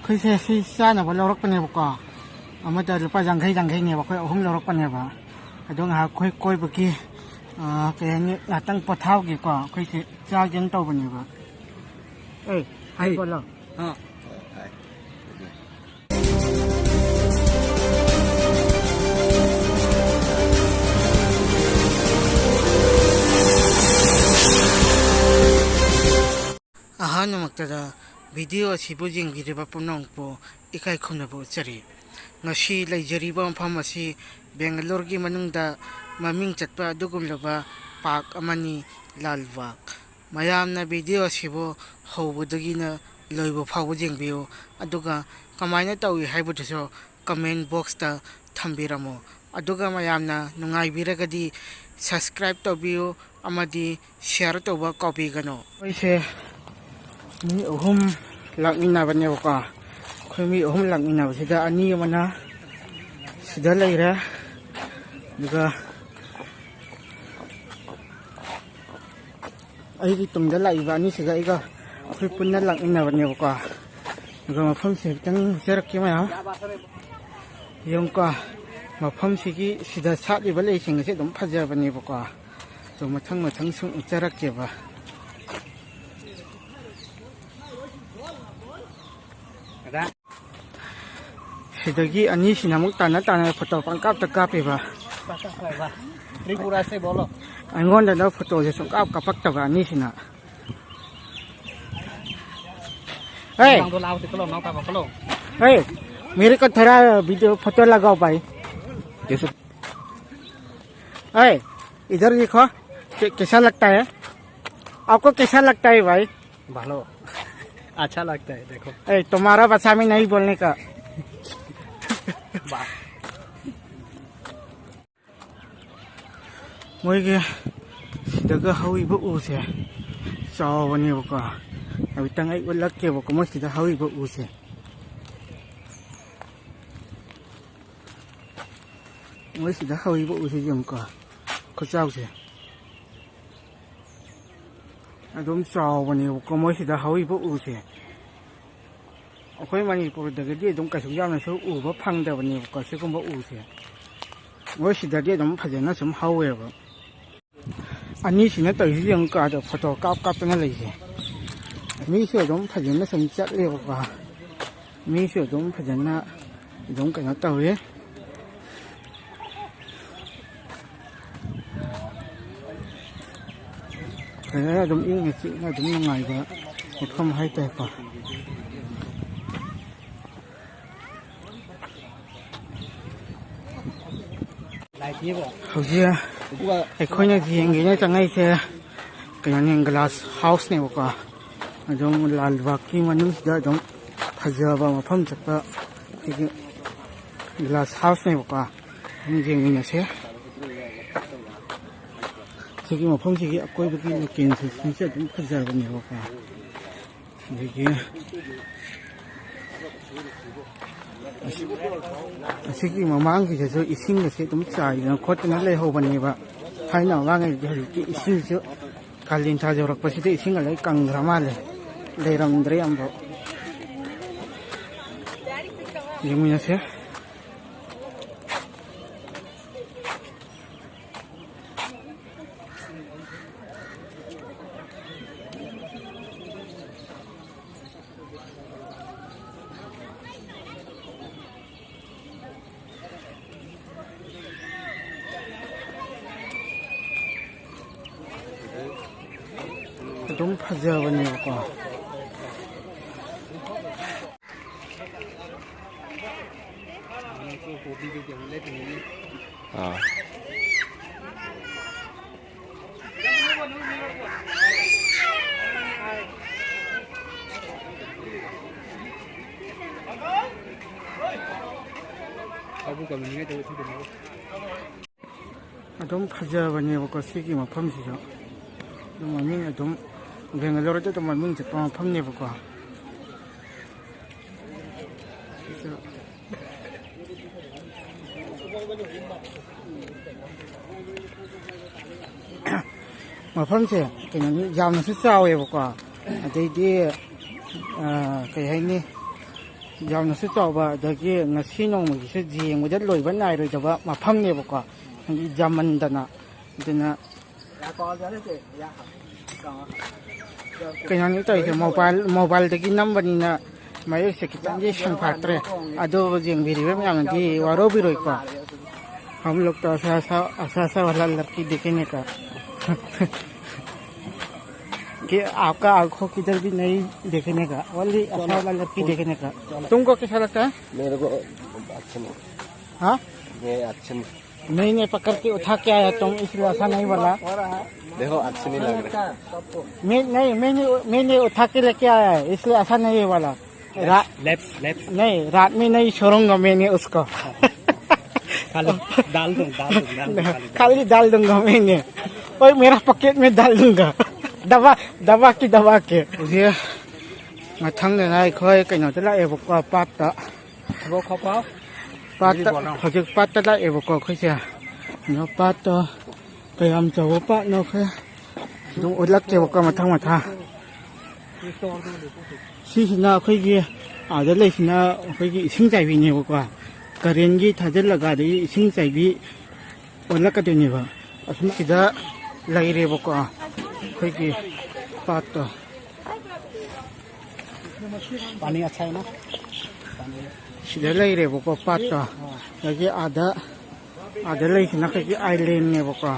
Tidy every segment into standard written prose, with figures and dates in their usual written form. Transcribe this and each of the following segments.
ꯑꯩꯈꯣꯏꯁꯦ ꯁꯤ ꯆꯥꯅꯕ ꯂꯧꯔꯛꯄꯅꯦꯕꯀꯣ ꯑꯃꯗ ꯂꯨꯄꯥ ꯌꯥꯡꯈꯩꯅꯦꯕ ꯑꯩꯈꯣꯏ ꯑꯍꯨꯝ ꯂꯧꯔꯛꯄꯅꯦꯕ ꯑꯗꯣ ꯉꯥꯏꯍꯥꯛ ꯑꯩꯈꯣꯏ ꯀꯣꯏꯕꯒꯤ ꯀꯩ ꯍꯥꯏꯅꯤ ꯉꯥꯛꯇꯪ ꯄꯣꯊꯥꯕꯒꯤꯀꯣ ꯑꯩꯈꯣꯏꯁꯦ ꯆꯥꯒꯦꯅ ꯇꯧꯕꯅꯦꯕ ꯑꯦ ꯍꯥꯏ ꯕꯣꯂꯣ ꯑꯍꯥꯟꯕꯃꯛꯇꯗ ꯚꯤꯗꯤꯑꯣ ꯑꯁꯤꯕꯨ ꯌꯦꯡꯕꯤꯔꯤꯕ ꯄꯨꯝꯅꯃꯛꯄꯨ ꯏꯀꯥꯏ ꯈꯨꯝꯅꯕ ꯎꯠꯆꯔꯤ ꯉꯁꯤ ꯂꯩꯖꯔꯤꯕ ꯃꯐꯝ ꯑꯁꯤ ꯕꯦꯡꯒꯂꯣꯔꯒꯤ ꯃꯅꯨꯡꯗ ꯃꯃꯤꯡ ꯆꯠꯄ ꯑꯗꯨꯒꯨꯝꯂꯕ ꯄꯥꯔꯛ ꯑꯃꯅꯤ ꯂꯥꯜꯕꯥꯒ ꯃꯌꯥꯝꯅ ꯚꯤꯗꯤꯑꯣ ꯑꯁꯤꯕꯨ ꯍꯧꯕꯗꯒꯤꯅ ꯂꯣꯏꯕ ꯐꯥꯎꯕ ꯌꯦꯡꯕꯤꯌꯨ ꯑꯗꯨꯒ ꯀꯃꯥꯏꯅ ꯇꯧꯏ ꯍꯥꯏꯕꯗꯨꯁꯨ ꯀꯃꯦꯟ ꯕꯣꯛꯁꯇ ꯊꯝꯕꯤꯔꯝꯃꯨ ꯑꯗꯨꯒ ꯃꯌꯥꯝꯅ ꯅꯨꯡꯉꯥꯏꯕꯤꯔꯒꯗꯤ ꯁꯕꯁꯀ꯭ꯔꯥꯏꯕ ꯇꯧꯕꯤꯌꯨ ꯑꯃꯗꯤ ꯁꯤꯌꯔ ꯇꯧꯕ ꯀꯥꯎꯕꯤꯒꯅꯨ ꯑꯩꯈꯣꯏꯁꯦ ꯃꯤ ꯑꯍꯨꯝ ꯂꯥꯛꯃꯤꯟꯅꯕꯅꯦꯕꯀꯣ ꯑꯩꯈꯣꯏ ꯃꯤ ꯑꯍꯨꯝ ꯂꯥꯛꯃꯤꯟꯅꯕꯁꯤꯗ ꯑꯅꯤ ꯑꯃꯅ ꯁꯤꯗ ꯂꯩꯔꯦ ꯑꯗꯨꯒ ꯑꯩꯒꯤ ꯇꯨꯡꯗ ꯂꯥꯛꯏꯕ ꯑꯅꯤꯁꯤꯒ ꯑꯩꯒ ꯑꯩꯈꯣꯏ ꯄꯨꯟꯅ ꯂꯥꯛꯃꯤꯟꯅꯕꯅꯦꯕꯀꯣ ꯑꯗꯨꯒ ꯃꯐꯝꯁꯦ ꯈꯤꯇꯪ ꯎꯠꯆꯔꯛꯀꯦ ꯃꯌꯥꯝ ꯌꯦꯡꯉꯨꯀꯣ ꯃꯐꯝꯁꯤꯒꯤ ꯁꯤꯗ ꯁꯥꯠꯂꯤꯕ ꯂꯩꯁꯤꯡ ꯑꯁꯤ ꯑꯗꯨꯝ ꯐꯖꯕꯅꯦꯕꯀꯣ ꯑꯗꯣ ꯃꯊꯪ ꯁꯨꯝ ꯎꯠꯆꯔꯛꯀꯦꯕ ꯁꯤꯗꯒꯤ ꯑꯅꯤꯁꯤꯅ ꯑꯃꯨꯛ ꯇꯥꯟꯅ ꯐꯣꯇꯣ ꯄꯪꯀꯥꯞꯇ ꯀꯥꯞꯄꯤꯕ ꯑꯩꯉꯣꯟꯗꯅ ꯐꯣꯇꯣꯁꯦ ꯁꯨꯡꯀꯥꯞ ꯀꯥꯞꯄꯛꯇꯕ अनीसिना मेरे को थोड़ा वीडियो फोटो लगाओ भाई इधर देखो कैसा लगता है आपको कैसा लगता है भाई भालो अच्छा लगता है देखो तुम्हारा भाषा में नहीं बोलने का मोइगे सिदगा हौइबो उसे चावनेबको अबितंग आई उलक्केबको मोइ सिदा हौइबो उसे मोइ सिदा हौइबो उसे यमको खुचाउसे अदुम चावनेबको मोइ सिदा हौइबो उसे अखोइ मणिपुरदगदि अदुम कइसु यामनसु उबो फंगदबनेबको सिगुम्बो उसे मोइ सिदादि अदुम फजना सुम हौवेबो अनीसिना तौइसि यंकादो फोटो कापना लैसे मीसु अदुम फजना सुम चटलेबको मीसु अदुम फजना अदुम कनो तौवे फजना अदुम इंग चिना अदुम नुंगाइबा मफम हाइताइको हौजिया अखोइना येंगेना चंगाइसे कयानि ग्लास हाउस नेबको अदुम लालबाग की मनुंगसिदा अदुम फजबा मफम चपा ग्लास हाउस नेबको येंगिनसे सिगी मफम सिगी अकोइबगी लोकेन सिसे अदुम फजबनेबको दिगी असिगी ममांगसिसु इसिंगसे अदुम चाइना खोतना लेहौबनेबा थाइना वांगै हरिति इसिंगसु कालिन थाजौरकपसिदि इसिंगा लै कंग्रा माले लेरमद्रे अम्बो येंगिनसे अदुम फजबनेबको अदुम फजबनेबको सिगी मफमसिसु अदुम ममिंग अदुम बेंगलोरदे तो ममिंग चटपा मफमनेबको मफमसे कइनानि यामनसु चावेबको अदैदि कइ हाइनि ꯌꯥꯝꯅꯁꯨ ꯆꯥꯎꯕ ꯑꯗꯒꯤ ꯉꯁꯤ ꯅꯣꯡꯃꯒꯤꯁꯨ ꯌꯦꯡꯕꯗ ꯂꯣꯏꯕ ꯅꯥꯏꯔꯣꯏꯗꯕ ꯃꯐꯝꯅꯦꯕꯀꯣ ꯍꯥꯏꯗꯤ ꯌꯥꯝꯃꯟꯗꯅ ꯑꯗꯨꯅ ꯀꯩꯅꯣꯅꯤ ꯇꯧꯔꯤꯁꯦ ꯃꯣꯕꯥꯏꯜꯗꯒꯤ ꯅꯝꯕꯅꯤꯅ ꯃꯌꯦꯛꯁꯦ खितंजी संफात्रे अदो जेंबिरिबे म्यामदी वारोबिरोइको हम लोग तो ऐसा वाला लड़की देखेने का कि आपका आंखों किधर भी नहीं देखने का ओनली ऐसा वाला लड़की देखने का तुमको कैसा लगता है मेरे को अच्छा नहीं हाँ ये अच्छा नहीं नहीं पकड़ के उठा के आया तुम इसलिए ऐसा नहीं बोला देखो अच्छा नहीं लग रहा मैंने उठा के लेके आया है इसलिए ऐसा नहीं बोला लेफ्ट नहीं रात में नहीं छोड़ूंगा मैंने उसको खाली डाल दूंगा मैंने और मेरा पॉकेट में डाल दूंगा दबा के मुझे मथंग ने ना खोई कहीं ला एबको पाता वो खपाओ पाता हजक पाता ला एबको खोसे नो पाता कयम चव पात नो खे दु उलक के बको मथंग सिना अखोगी आदा लेसिना अखोगी इसिंग चाइबिनेबको करेंगी थाजलगा दे इसिंग चाइबी उलकदोनेबा असम सिदा लैरेबको अखोगी पात पानी अच्छा है ना सिदा लैरेबको पात यगी आदा लेसिना खगी आइलैंड नेबको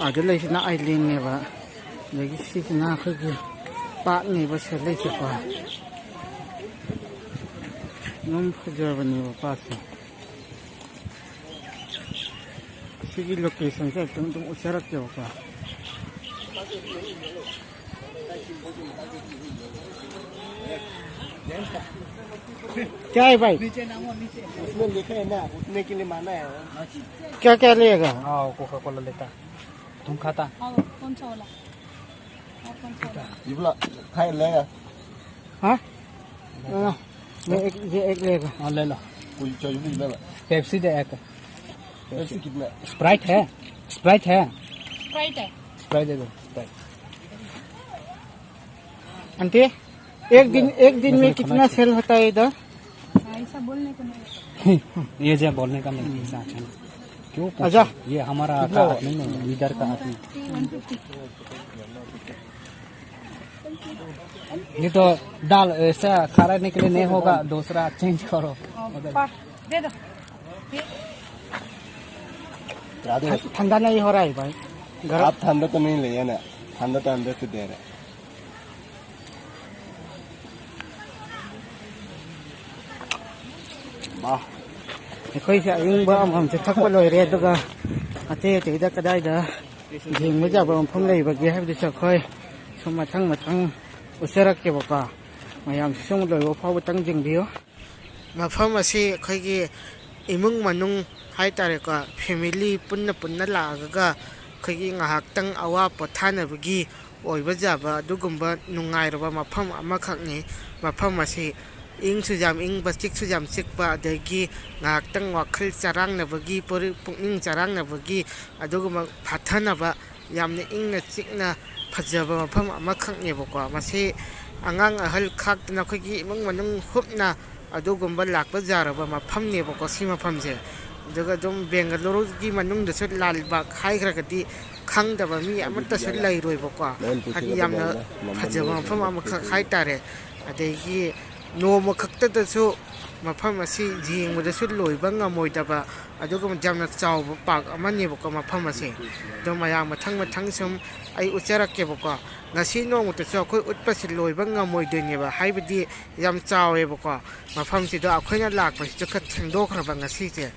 आदा लेसिना आइलैंड नेबा यगी सिना खगी पात नेबा सेलेसिको नम फजरबनेबा पात सिगी लोकेशन से तुम उचरकेबको क्या है भाई उसमें लिखा है ना उठने के लिए माना है क्या क्या लेगा हाँ कोका कोला लेता तुम खाता कौन सा वाला ये बोला खाए लेगा हाँ मैं एक लेगा हाँ ले लो कोई चाहिए भी लेगा पेप्सी दे एक ऐसे कितना स्प्राइट है स्प्राइट है स्प्राइट दे दो स्प्राइट आंटी एक दिन में कितना सेल होता है इधर ऐसा बोलने को नहीं ये जो बोलने का नहीं ऐसा अच्छा नहीं क्यों अच्छा ये हमारा का आदमी नहीं इधर का आदमी 150 ये तो दाल ऐसा खाने के लिए नहीं होगा दूसरा चेंज करो दे दो ठंडा नहीं हो रहा है भाई आप ठंडा तो नहीं लिया ना ठंडा तो अंदर से दे रहे ꯑꯩꯈꯣꯏꯁꯦ ꯑꯌꯤꯡꯕ ꯑꯃꯃꯝꯁꯦ ꯊꯛꯄ ꯂꯣꯏꯔꯦ ꯑꯗꯨꯒ ꯑꯇꯩ ꯑꯇꯩꯗ ꯀꯗꯥꯏꯗ ꯌꯦꯡꯕ ꯌꯥꯕ ꯃꯐꯝ ꯂꯩꯕꯒꯦ ꯍꯥꯏꯕꯗꯨꯁꯨ ꯑꯩꯈꯣꯏ ꯁꯨꯝ ꯃꯊꯪ ꯎꯠꯆꯔꯛꯀꯦꯕꯀꯣ ꯃꯌꯥꯝꯁꯨ ꯁꯨꯝ ꯂꯣꯏꯕ ꯐꯥꯎꯕꯇꯪ ꯌꯦꯡꯕꯤꯌꯨ ꯃꯐꯝ ꯑꯁꯤ ꯑꯩꯈꯣꯏꯒꯤ ꯏꯃꯨꯡ ꯃꯅꯨꯡ ꯍꯥꯏꯇꯥꯔꯦꯀꯣ ꯐꯦꯃꯤꯂꯤ ꯄꯨꯟꯅ ꯂꯥꯛꯑꯒ ꯑꯩꯈꯣꯏꯒꯤ ꯉꯥꯏꯍꯥꯛꯇꯪ ꯑꯋꯥ ꯄꯣꯊꯥꯅꯕꯒꯤ ꯑꯣꯏꯕ ꯌꯥꯕ ꯑꯗꯨꯒꯨꯝꯕ ꯅꯨꯡꯉꯥꯏꯔꯕ ꯃꯐꯝ ꯑꯃꯈꯛꯅꯤ ꯃꯐꯝ ꯑꯁꯤ ꯏꯪꯁꯨ ꯌꯥꯝ ꯏꯪꯕ ꯆꯤꯛꯁꯨ ꯌꯥꯝ ꯆꯤꯛꯄ ꯑꯗꯒꯤ ꯉꯥꯏꯍꯥꯛꯇꯪ ꯋꯥꯈꯜ ꯆꯔꯥꯡꯅꯕꯒꯤ ꯄꯨꯛꯅꯤꯡ ꯆꯔꯥꯡꯅꯕꯒꯤ ꯑꯗꯨꯒꯨꯝꯕ ꯐꯥꯊꯅꯕ ꯌꯥꯝꯅ ꯏꯪꯅ ꯆꯤꯛꯅ ꯐꯖꯕ ꯃꯐꯝ ꯑꯃꯈꯛꯅꯦꯕꯀꯣ ꯃꯁꯤ ꯑꯉꯥꯡ ꯑꯍꯜ ꯈꯥꯛꯇꯅ ꯑꯩꯈꯣꯏꯒꯤ ꯏꯃꯨꯡ ꯃꯅꯨꯡ ꯍꯨꯞꯅ ꯑꯗꯨꯒꯨꯝꯕ ꯂꯥꯛꯄ ꯌꯥꯔꯕ ꯃꯐꯝꯅꯦꯕꯀꯣ ꯁꯤ ꯃꯐꯝꯁꯦ ꯑꯗꯨꯒ ꯑꯗꯨꯝ ꯕꯦꯡꯒꯂꯨꯔꯨꯒꯤ ꯃꯅꯨꯡꯗꯁꯨ ꯂꯥꯜꯕꯥꯛ ꯍꯥꯏꯈ꯭ꯔꯒꯗꯤ ꯈꯪꯗꯕ ꯃꯤ ꯑꯃꯠꯇꯁꯨ ꯂꯩꯔꯣꯏꯕꯀꯣ ꯍꯥꯏꯗꯤ ꯌꯥꯝꯅ ꯐꯖꯕ ꯃꯐꯝ ꯑꯃꯈꯛ ꯍꯥꯏꯇꯥꯔꯦ ꯑꯗꯒꯤ ꯅꯣꯡꯃ ꯈꯛꯇꯗꯁꯨ ꯃꯐꯝ ꯑꯁꯤ ꯌꯦꯡꯕꯗꯁꯨ ꯂꯣꯏꯕ ꯉꯝꯃꯣꯏꯗꯕ ꯑꯗꯨꯒ ꯌꯥꯝꯅ ꯆꯥꯎꯕ ꯄꯥꯔꯛ ꯑꯃꯅꯦꯕꯀꯣ ꯃꯐꯝ ꯑꯁꯤ ꯑꯗꯣ ꯃꯌꯥꯝ ꯃꯊꯪ ꯁꯨꯝ ꯑꯩ ꯎꯠꯆꯔꯛꯀꯦꯕꯀꯣ ꯉꯁꯤ ꯅꯣꯡꯃꯇꯁꯨ ꯑꯩꯈꯣꯏ ꯎꯠꯄꯁꯤ ꯂꯣꯏꯕ ꯉꯝꯃꯣꯏꯗꯣꯏꯅꯦꯕ ꯍꯥꯏꯕꯗꯤ ꯌꯥꯝ ꯆꯥꯎꯋꯦꯕꯀꯣ ꯃꯐꯝꯁꯤꯗ ꯑꯩꯈꯣꯏꯅ ꯂꯥꯛꯄꯁꯤꯁꯨ ꯈꯔ ꯊꯦꯡꯗꯣꯛꯈ꯭ꯔꯕ ꯉꯁꯤꯁꯦ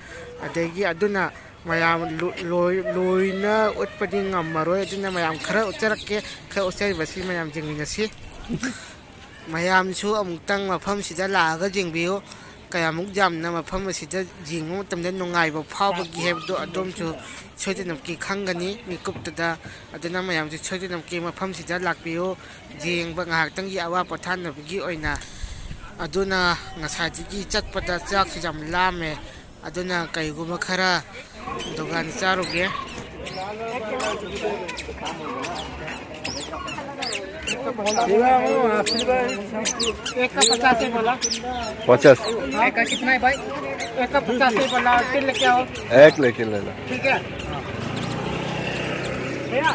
ꯑꯗꯒꯤ ꯑꯗꯨꯅ ꯃꯌꯥꯝ ꯂꯣꯏꯅ ꯎꯠꯄꯗꯤ ꯉꯝꯃꯔꯣꯏ ꯑꯗꯨꯅ ꯃꯌꯥꯝ ꯈꯔ ꯎꯠꯆꯔꯛꯀꯦ ꯈꯔ ꯎꯠꯆꯔꯤꯕꯁꯤ ꯃꯌꯥꯝ ꯌꯦꯡꯃꯤꯟꯅꯁꯤ ꯃꯌꯥꯝꯁꯨ ꯑꯃꯨꯛꯇꯪ ꯃꯐꯝꯁꯤꯗ ꯂꯥꯛꯑꯒ ꯌꯦꯡꯕꯤꯌꯨ ꯀꯌꯥꯃꯨꯛ ꯌꯥꯝꯅ ꯃꯐꯝ ꯑꯁꯤꯗ ꯌꯦꯡꯕ ꯃꯇꯝꯗ ꯅꯨꯡꯉꯥꯏꯕ ꯐꯥꯎꯕꯒꯤ ꯍꯥꯏꯕꯗꯣ ꯑꯗꯣꯝꯁꯨ ꯁꯣꯏꯗꯅꯃꯛꯀꯤ ꯈꯪꯒꯅꯤ ꯃꯤꯀꯨꯞꯇꯨꯗ ꯑꯗꯨꯅ ꯃꯌꯥꯝꯁꯨ ꯁꯣꯏꯗꯅꯃꯛꯀꯤ ꯃꯐꯝꯁꯤꯗ ꯂꯥꯛꯄꯤꯌꯨ ꯌꯦꯡꯕ ꯉꯥꯏꯍꯥꯛꯇꯪꯒꯤ ꯑꯋꯥ ꯄꯣꯊꯥꯅꯕꯒꯤ ꯑꯣꯏꯅ ꯑꯗꯨꯅ ꯉꯁꯥꯏꯗꯒꯤ ꯆꯠꯄꯗ ꯆꯥꯛꯁꯨ ꯌꯥꯝ ꯂꯥꯝꯃꯦ ꯑꯗꯨꯅ ꯀꯩꯒꯨꯝꯕ ꯈꯔ ꯗꯨꯀꯥꯟ ꯆꯥꯔꯨꯒꯦ एक का 50 बोला 50 एक का कितना है भाई? एक का 50 बोला तीन लेके आओ एक लेके ले लो ठीक है भैया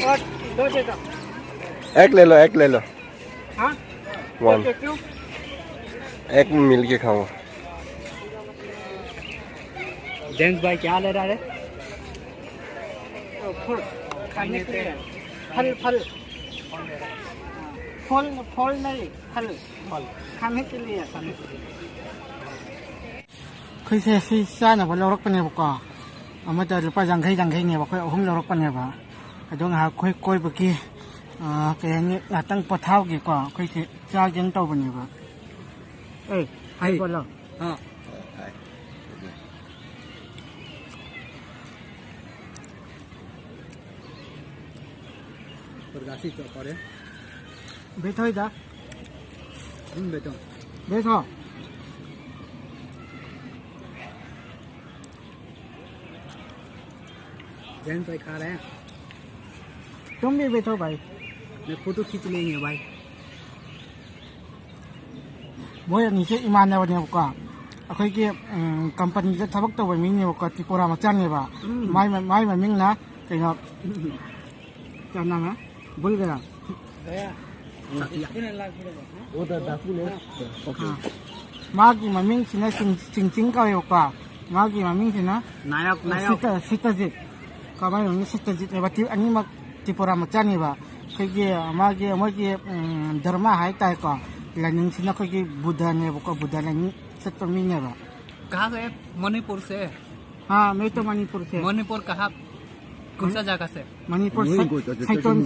और दो दे दो एक ले लो हाँ वन क्यों एक मिल के खाऊंगा जेम्स भाई क्या ले रहा है? फल खाने के लिए फल फल फल फल नहीं फल फल खाने के लिएคือเสียซีซ่าเนี่ยเราลกไปเนี่ยบอกว่ามาจะไปยังไงเนี่ยบอกว่าผมเราลกไปเนี่ยบ่ไอ้ดวงหาคุยเมื่อกี้แกนี่ตั้งปะเท้ากี่กว่าคุยเจ้ายังโตไปเนี่ยบ่เอ้ยให้ก่อนเรา हाँ प्रकाशी चौक और बैठो इधर बेटा बैठो जेम्स भाई खा रहे हैं तुम भी बैठो भाई मैं फोटो खींच लेंगे भाई मोय अनिसे इमानने बको अखोइगे कंपनी से थबक तब मिंगने बको त्रिपुरा मचानेबा माई मिंगना कइनो क्या नाम है भूल गया उधर दासू ले ओके मागी ममिंग सिना चिंचिंग का बको मागी ममिंग सिना नायक नायक सितजित कमाई ममिंग सितजित एबा अनिमक त्रिपुरा मचानेबा खैगे मागी अमगे धर्म हाय ताय को लाइनिंग सिना खैगे बुद्ध ने बको बुद्ध लाइनिंग सत्य मिनेबा कहाँ से? मणिपुर से। हाँ मैं तो मणिपुर से मणिपुर कहाँ? कौन सा जगह से? मणिपुर साइटोन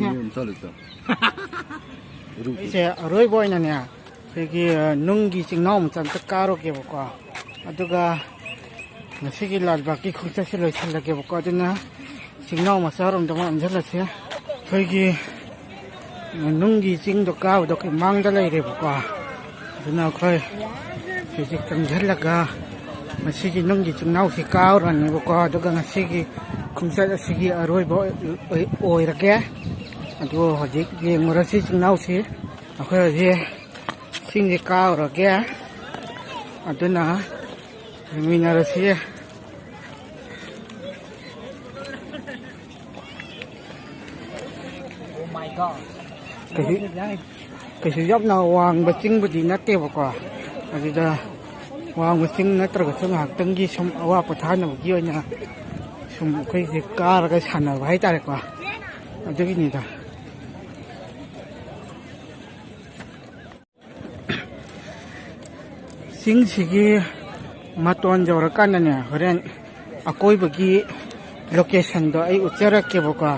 से अरोई बॉय नाเนี่ยคือนุ่งกีจิงน้องจันตะการโอเคบอกว่าअदुगा नसिगी लाल बाकी खुचा से लोय छल केบอกว่าจนะจิงน้องมาซารมตะมันझल सेคือนุ่งกีจิงตะก้าวดอกมังตะเลยเรบอกว่าจนะค่อยคือจังझल का नसिगीนุ่งกีจิงน้องสิก้าวรันนี่บอกว่า अदुगा नसिगी खुचा नसिगी अरोई बॉय ओय रके अदु हजिक ये मरसीจิงน้องสิค่อยये सिंह काव रके अदुना मिनारसी cái job nào wang bacing budi nate bako adida wang bacing natra ga sum hak tangi sum awa pathan na giyo nya sum kai se kar ga sana bai tare ko adigi ni da sing sigi maton jawra kanane horen akoi bagi location do ai uchara ke bako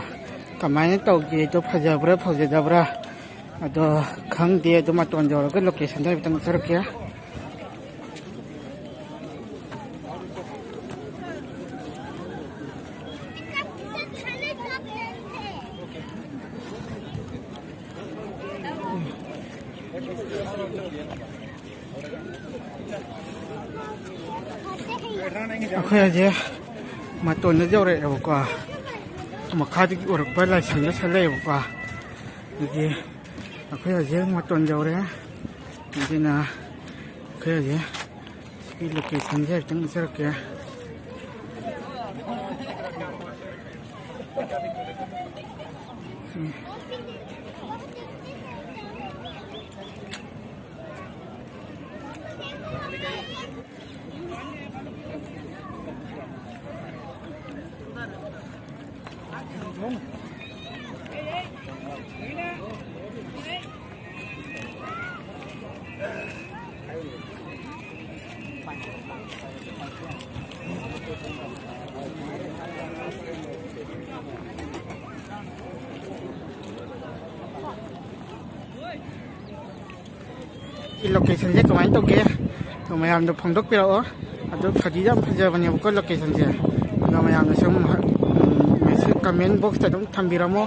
kamai to ge to phajabra phajabra ado khang de do maton jawra ga location da bitang uchara ke akhoi je maton na jawre bako makhadi ki orak bala chhana chale bako ni akhoi je maton jawre dina akhoi je ki location je tang uchara ke location je kamain to ge to mayam do phangdok pira o adu phadi jam phaja bani ko location je no mayam no sum message comment box ta dum thambiramo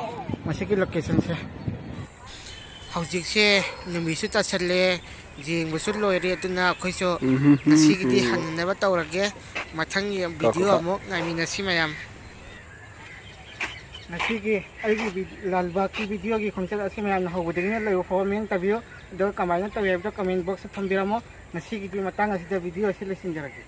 masiki location se hojik se numi su ta challe jing busul loire tuna khoiso nasigi di hanna ba tawrage mathang video amok ngami na si mayam ꯉꯁꯤꯒꯤ ꯑꯩꯒꯤ ꯂꯥꯜꯕꯥꯒꯀꯤ ꯚꯤꯗꯤꯑꯣꯒꯤ ꯈꯣꯡꯆꯠ ꯑꯁꯤ ꯃꯌꯥꯝꯅ ꯍꯧꯕꯗꯒꯤꯅ ꯂꯣꯏꯕ ꯐꯥꯎꯕ ꯃꯤꯠꯌꯦꯡ ꯇꯥꯕꯤꯌꯨ ꯑꯗꯨꯒ ꯀꯃꯥꯏꯅ ꯇꯧꯏ ꯍꯥꯏꯕꯗꯣ ꯀꯃꯦꯟ ꯕꯣꯛꯁꯇ ꯊꯝꯕꯤꯔꯝꯃꯣ ꯉꯁꯤꯒꯤꯗꯤ ꯃꯇꯥꯡ ꯑꯁꯤꯗ ꯚꯤꯗꯤꯑꯣ ꯑꯁꯤ ꯂꯣꯏꯁꯤꯟꯖꯔꯒꯦ